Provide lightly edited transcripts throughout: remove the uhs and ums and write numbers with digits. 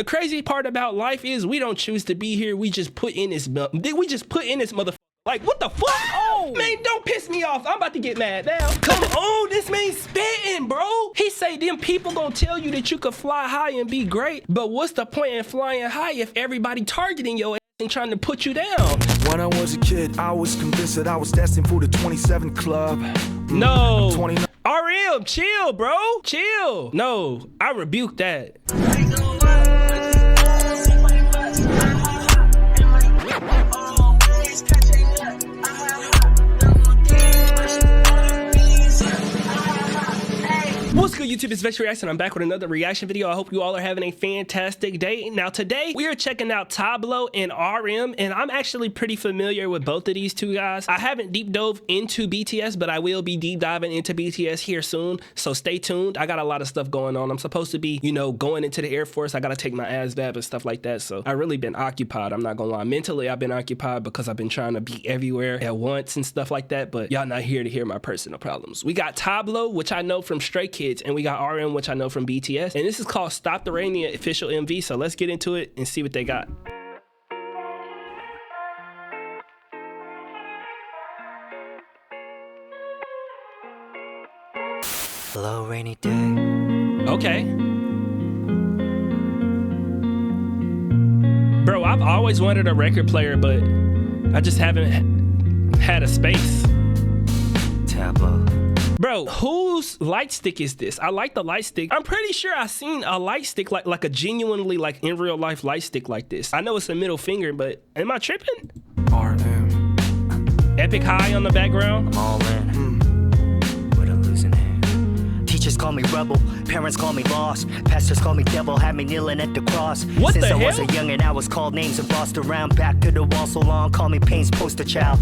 The crazy part about life is we don't choose to be here. We just put in this motherfucker. Like, what the fuck? Oh, man, don't piss me off. I'm about to get mad now. Come on, this man spitting, bro. He say them people gonna tell you that you could fly high and be great, but what's the point in flying high if everybody targeting your ass and trying to put you down? When I was a kid, I was convinced that I was destined for the 27 club. No. RM, chill, bro. Chill. No, I rebuke that. What's good, YouTube? It's VexReacts and I'm back with another reaction video. I hope you all are having a fantastic day. Now today we are checking out TABLO and RM, and I'm actually pretty familiar with both of these two guys. I haven't deep dove into BTS, but I will be deep diving into BTS here soon, so stay tuned. I got a lot of stuff going on. I'm supposed to be, you know, going into the Air Force. I gotta take my ASVAB and stuff like that, so I really been occupied. I'm not gonna lie. Mentally, I've been occupied because I've been trying to be everywhere at once and stuff like that, but y'all not here to hear my personal problems. We got TABLO, which I know from Stray Kids, and we got RM, which I know from BTS, and this is called Stop the Rain, the official MV, so let's get into it and see what they got. Hello, rainy day. Okay. Bro, I've always wanted a record player, but I just haven't had a space. TABLO. Bro, whose light stick is this? I like the light stick. I'm pretty sure I've seen a light stick like a genuinely like in real life light stick like this. I know it's a middle finger, but am I tripping? RM. Epic high on the background. I'm all in. With a losing hand. Teachers call me rebel, parents call me lost, pastors call me devil, had me kneeling at the cross. What Since the I hell? was a youngin', I was called names and bossed around, back to the wall so long, call me Pain's poster child.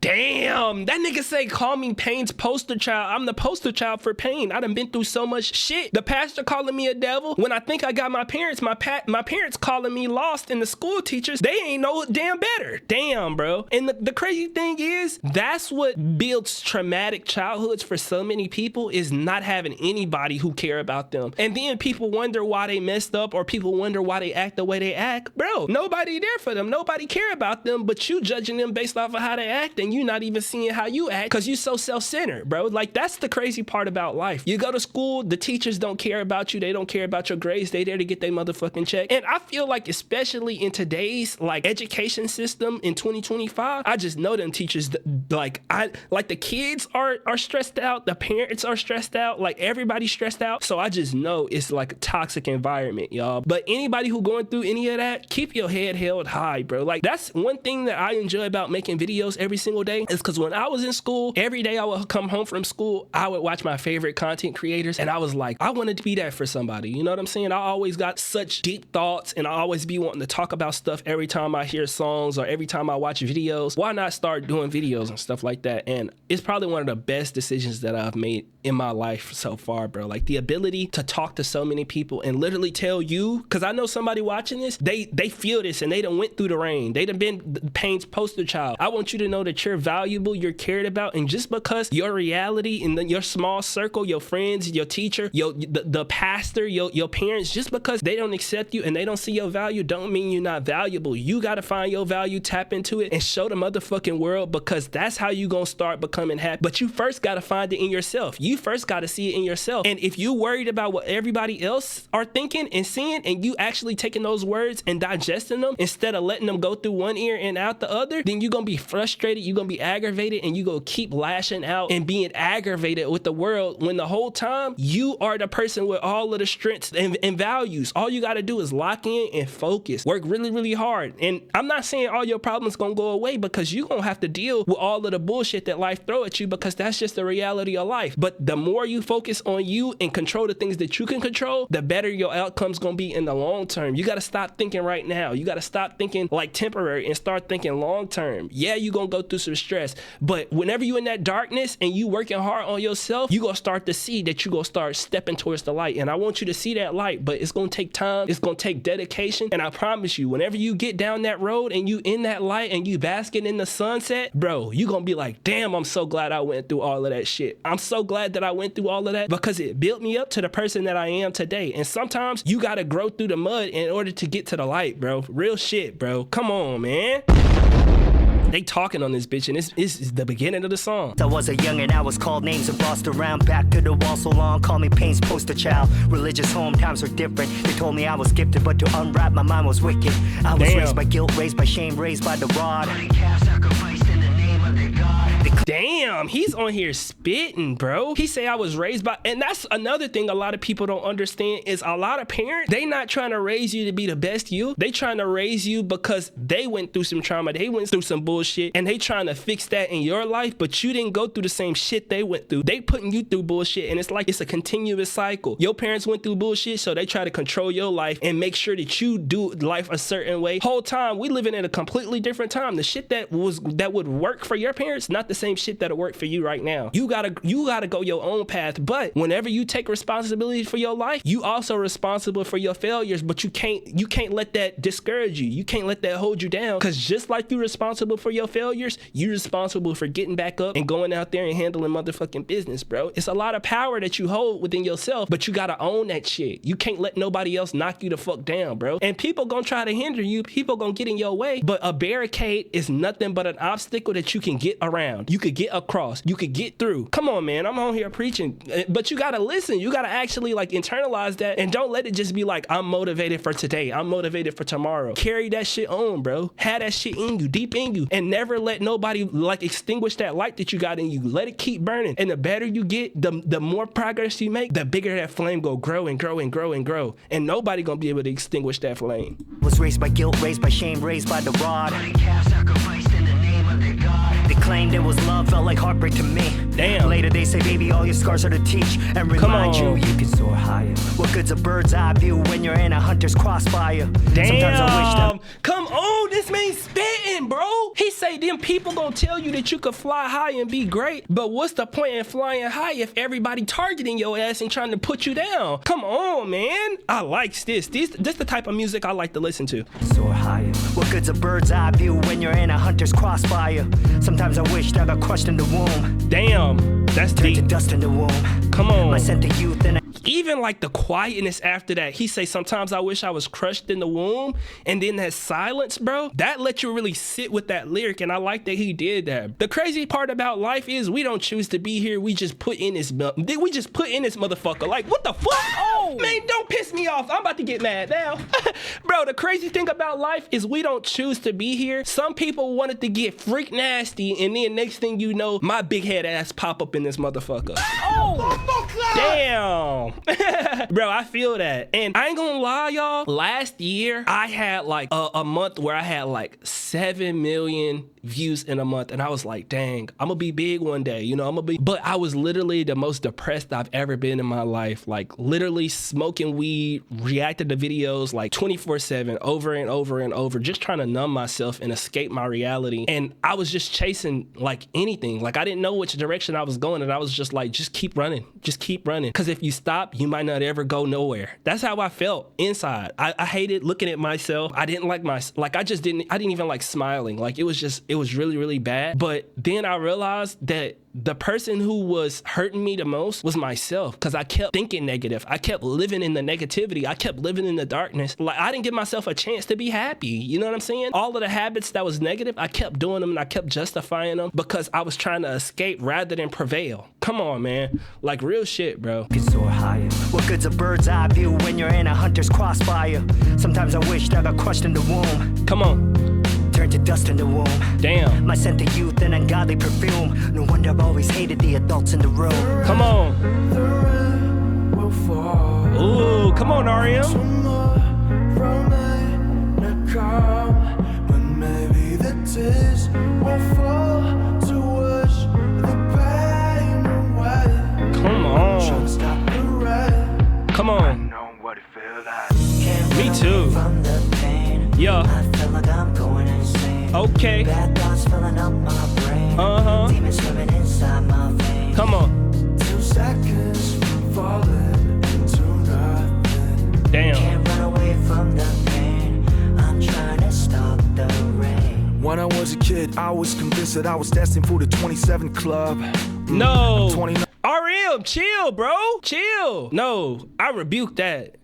Damn, that nigga say call me Pain's poster child. I'm the poster child for Pain. I done been through so much shit. The pastor calling me a devil. When I think I got my parents, my parents calling me lost, and the school teachers, they ain't no damn better. Damn, bro. And the crazy thing is, that's what builds traumatic childhoods for so many people, is not having anybody who care about them. And then people wonder why they messed up, or people wonder why they act the way they act. Bro, nobody there for them. Nobody care about them, but you judging them based off of how they act, and you not even seeing how you act because you so self-centered, bro. Like, that's the crazy part about life. You go to school, the teachers don't care about you. They don't care about your grades. They there to get their motherfucking check. And I feel like, especially in today's like education system in 2025, I just know them teachers, like the kids are stressed out, the parents are stressed out, like everybody's stressed out. So I just know it's like a toxic environment, y'all. But anybody who going through any of that, keep your head held high, bro. Like, that's one thing that I enjoy about making videos every single day, is because when I was in school, every day I would come home from school, I would watch my favorite content creators, and I was like, I wanted to be that for somebody. You know what I'm saying? I always got such deep thoughts, and I always be wanting to talk about stuff every time I hear songs or every time I watch videos. Why not start doing videos and stuff like that? And it's probably one of the best decisions that I've made in my life so far, bro. Like, the ability to talk to so many people and literally tell you, because I know somebody watching this, they feel this, and they done went through the rain. They done been Pain's poster child. I want you to know that you're valuable, you're cared about, and just because your reality in your small circle, your friends, your teacher, the pastor, your parents, just because they don't accept you and they don't see your value, don't mean you're not valuable. You got to find your value, tap into it, and show the motherfucking world, because that's how you gonna start becoming happy. But you first got to find it in yourself. You first got to see it in yourself. And if you worried about what everybody else are thinking and seeing, and you actually taking those words and digesting them instead of letting them go through one ear and out the other, then you're gonna be frustrated, you're gonna be aggravated, and you go keep lashing out and being aggravated with the world, when the whole time you are the person with all of the strengths and values. All you got to do is lock in and focus, work really, really hard. And I'm not saying all your problems gonna go away, because you're gonna have to deal with all of the bullshit that life throw at you, because that's just the reality of life. But the more you focus on you and control the things that you can control, the better your outcome's gonna be in the long term. You got to stop thinking right now. You got to stop thinking like temporary and start thinking long term. Yeah, you're gonna go through some stress. But whenever you in that darkness and you working hard on yourself, you gonna start to see that you gonna start stepping towards the light. And I want you to see that light, but it's gonna take time, it's gonna take dedication. And I promise you, whenever you get down that road and you in that light and you basking in the sunset, bro, you gonna be like, damn, I'm so glad I went through all of that shit. I'm so glad that I went through all of that because it built me up to the person that I am today. And sometimes you gotta grow through the mud in order to get to the light, bro. Real shit, bro. Come on, man. They talking on this bitch, and this is the beginning of the song. I was a young and I was called names and bossed around. Back to the wall so long, call me pain's poster child. Religious home times were different. They told me I was gifted, but to unwrap my mind was wicked. I was raised by guilt, raised by shame, raised by the rod. Damn, he's on here spitting, bro. He say I was raised by, and that's another thing a lot of people don't understand is a lot of parents, they not trying to raise you to be the best you. They trying to raise you because they went through some trauma, they went through some bullshit, and they trying to fix that in your life, but you didn't go through the same shit they went through. They putting you through bullshit, and it's like it's a continuous cycle. Your parents went through bullshit, so they try to control your life and make sure that you do life a certain way. Whole time, we living in a completely different time. The shit that would work for your parents, not the same shit that'll work for you right now. You gotta go your own path, but whenever you take responsibility for your life, you also responsible for your failures, but you can't let that discourage you. You can't let that hold you down, because just like you're responsible for your failures, you're responsible for getting back up and going out there and handling motherfucking business, bro. It's a lot of power that you hold within yourself, but you gotta own that shit. You can't let nobody else knock you the fuck down, bro. And people gonna try to hinder you, people gonna get in your way, but a barricade is nothing but an obstacle that you can get around. You could get across, you could get through. Come on, man, I'm on here preaching, but you gotta listen. You gotta actually like internalize that, and don't let it just be like, I'm motivated for today, I'm motivated for tomorrow. Carry that shit on, bro. Have that shit in you, deep in you, and never let nobody like extinguish that light that you got in you. Let it keep burning, and the better you get, the more progress you make, the bigger that flame go grow and grow and grow and grow, and nobody gonna be able to extinguish that flame. Was raised by guilt, raised by shame, raised by the rod. They claimed it was love, felt like heartbreak to me. Damn. Later they say, baby, all your scars are to teach and remind you can soar higher. What good's a bird's eye view when you're in a hunter's crossfire? Damn. Sometimes I wish that. Come on, this man spitting, bro. He say them people gonna tell you that you could fly high and be great, but what's the point in flying high if everybody targeting your ass and trying to put you down? Come on, man. I like this. This the type of music I like to listen to. Soar higher. What good's a bird's eye view when you're in a hunter's crossfire? Sometimes I wish I got crushed in the womb. Damn, that's Turned to deep. dust in the womb. Come on. My scent of youth and Even like the quietness after that, he say, sometimes I wish I was crushed in the womb, and then that silence, bro, that let you really sit with that lyric, and I like that he did that. The crazy part about life is we don't choose to be here, we just put in this motherfucker. Like, what the fuck? Oh, man, don't piss me off. I'm about to get mad now. Bro, the crazy thing about life is we don't choose to be here. Some people wanted to get freak nasty, and then next thing you know, my big head ass pop up in this motherfucker. Oh, damn. Bro, I feel that. And I ain't gonna lie, y'all, last year I had like a month where I had like 7 million views in a month, and I was like, dang, I'm gonna be big one day, you know, but I was literally the most depressed I've ever been in my life, like literally smoking weed, reacting to videos like 24/7, over and over and over, just trying to numb myself and escape my reality. And I was just chasing like anything, like I didn't know which direction I was going, and I was just like, just keep running, because if you stop, you might not ever go nowhere. That's how I felt inside. I hated looking at myself. I didn't like I didn't even like smiling. Like it was really, really bad. But then I realized that the person who was hurting me the most was myself, because I kept thinking negative. I kept living in the negativity. I kept living in the darkness. Like I didn't give myself a chance to be happy. You know what I'm saying? All of the habits that was negative, I kept doing them and I kept justifying them because I was trying to escape rather than prevail. Come on, man. Like real shit, bro. Soar higher. What good's a bird's eye view when you're in a hunter's crossfire? Sometimes I wish I got crushed in the womb. Come on. Turned to dust in the womb. Damn. My scent of youth and ungodly perfume. No wonder I've always hated the adults in the room. Come on. Ooh, come on, REM. But maybe the tears will fall to wash the pain away. Come on. Trying to stop the rain. Come on. Know what it feels like. Me too. From the pain. Yeah. I feel like I'm going insane. Okay. Bad thoughts filling up my brain. Demons swimming inside my veins. Come on. 2 seconds from falling into nothing. Damn. Can't run away from the pain. I'm trying to stop the rain. When I was a kid, I was convinced that I was destined for the 27 club. No. I'm 29. RM, chill, bro. Chill. No, I rebuke that.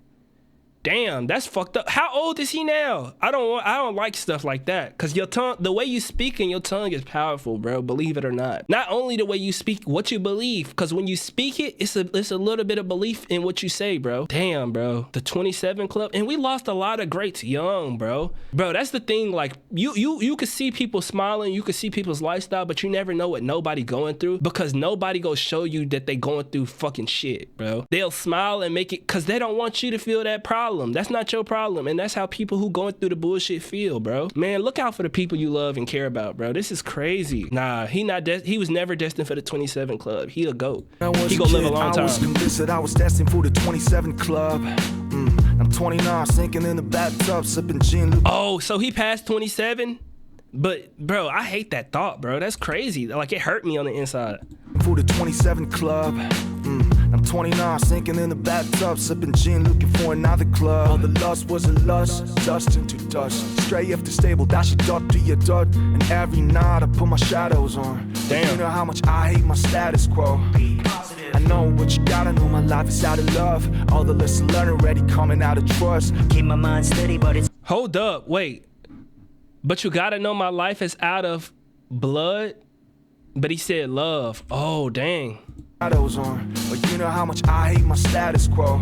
Damn, that's fucked up. How old is he now? I don't like stuff like that. Cause your tongue, the way you speak in your tongue is powerful, bro. Believe it or not. Not only the way you speak, what you believe. Cause when you speak it, it's a little bit of belief in what you say, bro. Damn, bro. The 27 club, and we lost a lot of greats young, bro. Bro, that's the thing. Like you could see people smiling, you could see people's lifestyle, but you never know what nobody going through because nobody go show you that they going through fucking shit, bro. They'll smile and make it cause they don't want you to feel that problem. That's not your problem, and that's how people who going through the bullshit feel, bro. Man, look out for the people you love and care about, bro. This is crazy. Nah, he was never destined for the 27 club. He a GOAT. He gonna live a long time. I was convinced that I was destined for the 27 club. I'm 29, sinking in the bathtub, sipping gin. Oh, so he passed 27? But, bro, I hate that thought, bro. That's crazy. Like, it hurt me on the inside. For the 27 club. I'm 29, sinking in the bathtub, sipping gin, looking for another club. All the lust was a lust, dust into dust. Stray after stable, dash it up to your dirt. And every night I put my shadows on. Damn. You know how much I hate my status quo. I know what you gotta know, my life is out of love. All the lessons learned already coming out of trust. Keep my mind steady, but it's Hold up, wait. But you gotta know my life is out of blood? But he said love. Oh, dang. Shadows on, but you know how much I hate my status quo.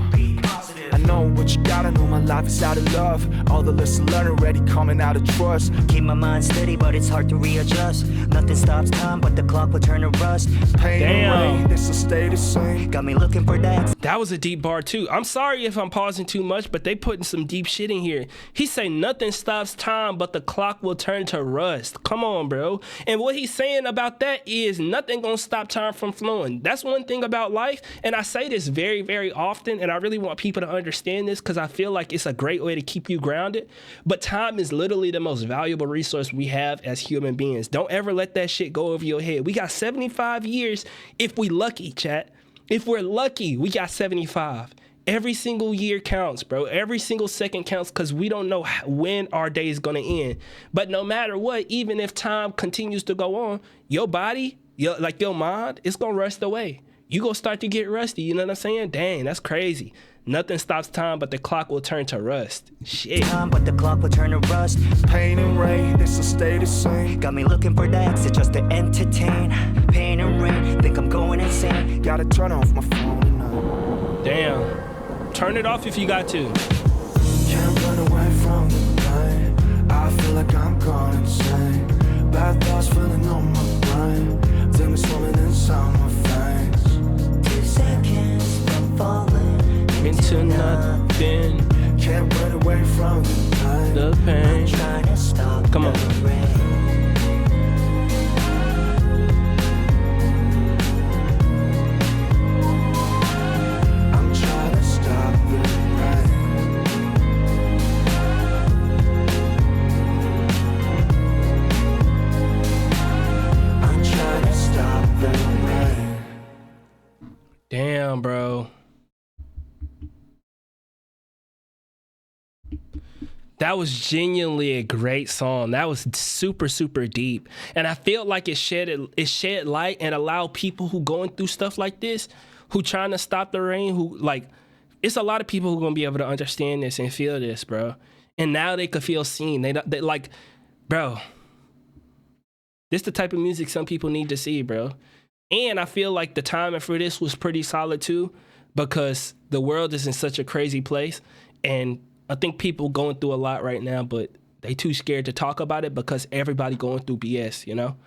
I know what you gotta know, my life is out of love. All the lessons learned already coming out of trust. keep my mind steady, but it's hard to readjust. Nothing stops time, but the clock will turn to rust. Pain Damn. and rain, this will stay the same. Got me looking for that. That was a deep bar too. I'm sorry if I'm pausing too much, but they putting some deep shit in here. He say nothing stops time, but the clock will turn to rust. Come on, bro. And what he's saying about that is nothing gonna stop time from flowing. That's one thing about life, and I say this very, very often, and I really want people to understand this because I feel like it's a great way to keep you grounded. But time is literally the most valuable resource we have as human beings. Don't ever let that shit go over your head. We got 75 years if we lucky, chat. If we're lucky, we got 75. Every single year counts, bro. Every single second counts because we don't know when our day is going to end. But no matter what, even if time continues to go on, your body, your mind, it's going to rust away. You going to start to get rusty, you know what I'm saying? Dang, that's crazy. Nothing stops time, but the clock will turn to rust. Shit. Time, but the clock will turn to rust. Pain and rain, this will stay the same. Got me looking for that, it's just to entertain. Pain and rain, think I'm going insane. Gotta turn off my phone now. Damn. Turn it off if you got to. Can't run away from the pain. I feel like I'm gone insane. Bad thoughts filling on my brain. Demons swimming inside my veins. 2 seconds from falling Into nothing. Can't run away from the pain. The pain. Trying to stop Come on. the rain. I'm trying to stop the rain. I'm trying to stop the rain. Damn, bro. That was genuinely a great song. That was super, super deep. And I feel like it shed light and allowed people who going through stuff like this, who trying to stop the rain, who like, it's a lot of people who gonna be able to understand this and feel this, bro. And now they could feel seen. They like, bro, this the type of music some people need to see, bro. And I feel like the timing for this was pretty solid too, because the world is in such a crazy place. And I think people going through a lot right now, but they too scared to talk about it because everybody going through BS, you know?